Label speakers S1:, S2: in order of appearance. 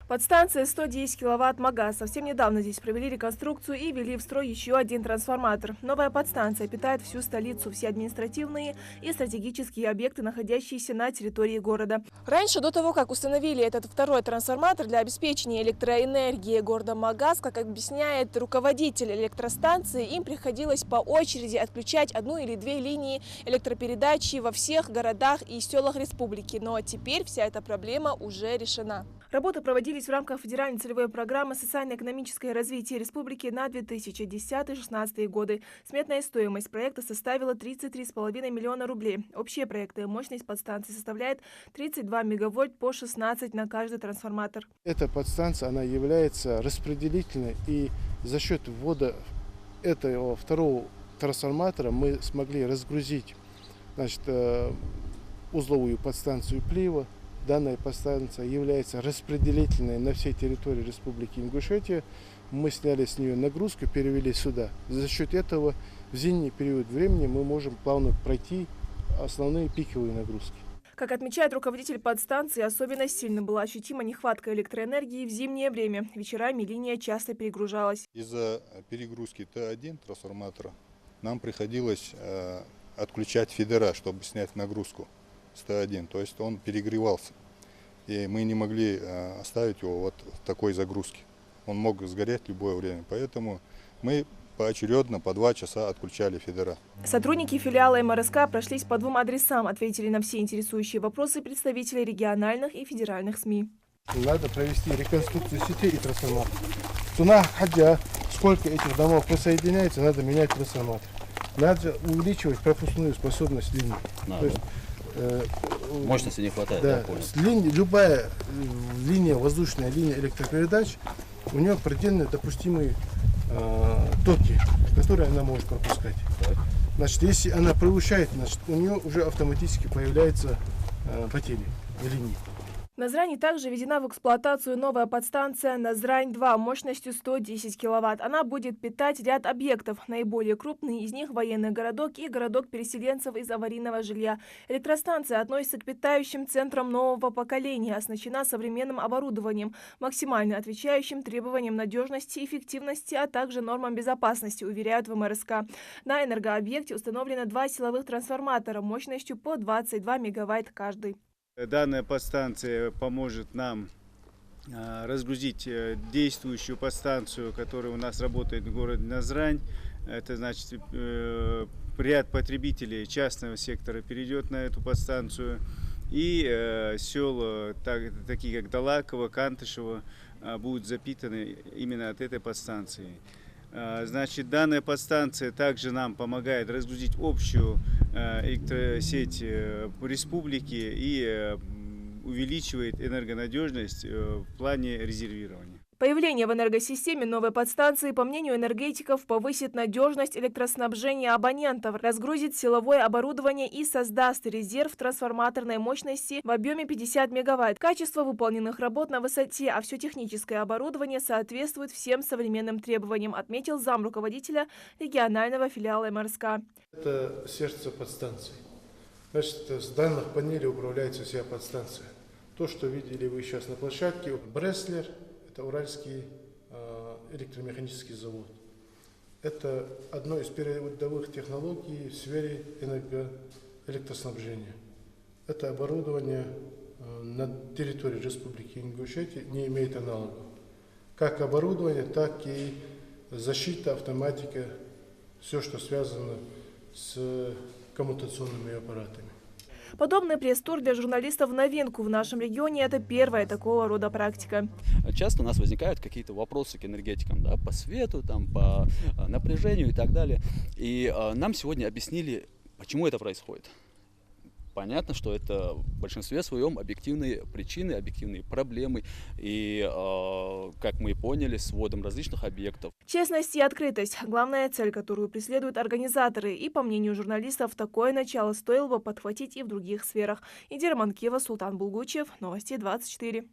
S1: Подстанция 110 киловатт МАГАЗ. Совсем недавно здесь провели реконструкцию и ввели в строй еще один трансформатор. Новая подстанция питает всю столицу, все административные и стратегические объекты, находящиеся на территории города. Раньше, до того, как установили этот второй трансформатор для обеспечения электроэнергии города МАГАЗ, как объясняет руководитель электростанции, им приходилось по очереди отключать одну или две линии электропередачи во всех городах и селах республики. Но теперь вся эта проблема уже решена. Работы проводились в рамках федеральной целевой программы «Социально-экономическое развитие республики» на 2010-2016 годы. Сметная стоимость проекта составила 33,5 миллиона рублей. Общая проектная мощность подстанции составляет 32 мегавольт по 16 на каждый трансформатор.
S2: Эта подстанция, она является распределительной, и за счет ввода этого второго трансформатора мы смогли разгрузить, узловую подстанцию Плива. Данная подстанция является распределительной на всей территории Республики Ингушетия. Мы сняли с нее нагрузку, перевели сюда. За счет этого в зимний период времени мы можем плавно пройти основные пиковые нагрузки.
S1: Как отмечает руководитель подстанции, особенно сильно была ощутима нехватка электроэнергии в зимнее время. Вечерами линия часто перегружалась.
S3: Из-за перегрузки Т1 трансформатора нам приходилось отключать фидера, чтобы снять нагрузку с Т1, то есть он перегревался, и мы не могли оставить его вот в такой загрузке. Он мог сгореть в любое время, поэтому мы поочередно по 2 часа отключали фидера.
S1: Сотрудники филиала МРСК прошлись по 2 адресам, ответили на все интересующие вопросы представителей региональных и федеральных СМИ.
S2: Надо провести реконструкцию сетей и трансформаторов. Туда, хотя сколько этих домов присоединяется, надо менять трансформатор. Надо увеличивать пропускную способность линии.
S4: Мощности не хватает,
S2: да, любая линия, воздушная линия электропередач, у нее предельно допустимые токи, которые она может пропускать. Значит, если она превышает, у нее уже автоматически появляются потери в линии.
S1: В Назрани также введена в эксплуатацию новая подстанция «Назрань-2» мощностью 110 киловатт. Она будет питать ряд объектов. Наиболее крупный из них – военный городок и городок переселенцев из аварийного жилья. Электростанция относится к питающим центрам нового поколения, оснащена современным оборудованием, максимально отвечающим требованиям надежности, эффективности, а также нормам безопасности, уверяют в МРСК. На энергообъекте установлено 2 силовых трансформатора мощностью по 22 мегаватт каждый.
S5: Данная подстанция поможет нам разгрузить действующую подстанцию, которая у нас работает в городе Назрань. Это значит, ряд потребителей частного сектора перейдет на эту подстанцию. И села, такие как Далаково, Кантышево, будут запитаны именно от этой подстанции. Значит, данная подстанция также нам помогает разгрузить общую электросеть республики и увеличивает энергонадежность в плане резервирования.
S1: Появление в энергосистеме новой подстанции, по мнению энергетиков, повысит надежность электроснабжения абонентов, разгрузит силовое оборудование и создаст резерв трансформаторной мощности в объеме 50 мегаватт. Качество выполненных работ на высоте, а все техническое оборудование соответствует всем современным требованиям, отметил замруководителя регионального филиала МРСК.
S2: Это сердце подстанции. Значит, с данных панелей управляется вся подстанция. То, что видели вы сейчас на площадке, Бреслер. Это Уральский электромеханический завод. Это одно из передовых технологий в сфере электроснабжения. Это оборудование на территории Республики Ингушетия не имеет аналогов. Как оборудование, так и защита, автоматика, все, что связано с коммутационными аппаратами.
S1: Подобный пресс-тур для журналистов в новинку. В нашем регионе это первая такого рода практика.
S4: Часто у нас возникают какие-то вопросы к энергетикам, да, по свету, там, по напряжению и так далее. И нам сегодня объяснили, почему это происходит. Понятно, что это в большинстве своем объективные причины, объективные проблемы. И, как мы поняли, с вводом различных объектов.
S1: Честность и открытость – главная цель, которую преследуют организаторы. И, по мнению журналистов, такое начало стоило бы подхватить и в других сферах. Идира Манкева, Султан Булгучев, Новости 24.